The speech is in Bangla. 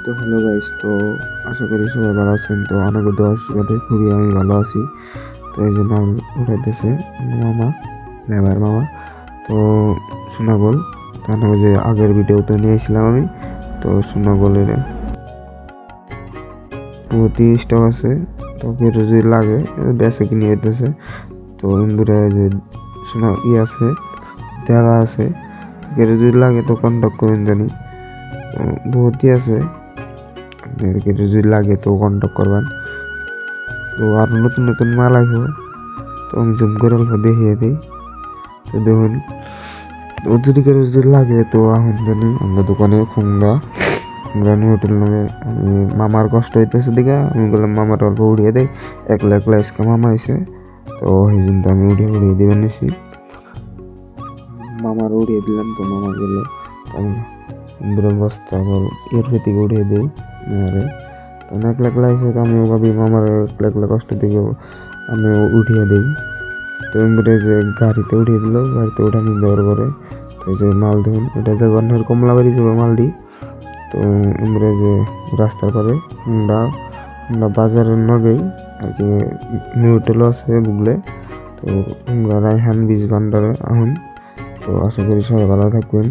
তো হ্যালো গাইস, তো আশা করি সবাই ভালো আছেন। তো অনেক দোয়া আশীর্বাদে খুবই আমি ভালো আছি। তো এই জন্য উঠাইতেছে মামা, নেবার মামা। তো সোনাগোল কেন যে আগের ভিডিওতে নিয়েছিলাম আমি। তো সোনাগোলের প্রতি স্টক আছে। তো কেউ যদি লাগে বেসে কিনে যেতেছে। তো ইন্দুরে যে সোনা আছে দেওয়া আছে, কেউ যদি লাগে তো কন্ট্যাক্ট করেন জানি। তো বহুতই আছে, আপনাদেরকে যদি লাগে তো কন্ট্যাক্ট করবেন। তো আরও নতুন নতুন মাল আসবো, তো আমি জুম করে অল্প দেখিয়ে দিই। তো দেখুন, তো যদি লাগে তো এখন জানি আমরা দোকানে খুঁংরা হোটেল নামে আমি মামার কষ্ট হইতেছে দিকে আমি বললাম মামার অল্প উড়িয়ে দেয়। একলা একলা আজকে মামা আইসে, তো সেই জন্য আমি উড়িয়ে দিবেন নিছি। মামার উড়িয়ে দিলাম, তো মামা গেল বস্তা আবার এর থেকে উড়িয়ে দিই মামারে। তো একলা একলা আইসে, তো আমিও ভাবি মামার একলা একলা কষ্ট দিকে আমিও উঠিয়ে দিই। তো এমনি যে গাড়িতে উঠিয়ে দিল, গাড়িতে উঠানি দেওয়ার পরে তো যে মাল দেখুন, এটা যে গন্ডের কমলাবাড়ি যাবে মালটি। তো এমনি যে রাস্তার পরে হুন্ডা হুন্ডা বাজারের নগেই আর কি নিউ হোটেলও আছে বুগলে। তো হুন্ডা রায়হান বীজ ভান্ডারে আহুন। তো আশা করি সবাই ভালো থাকবেন।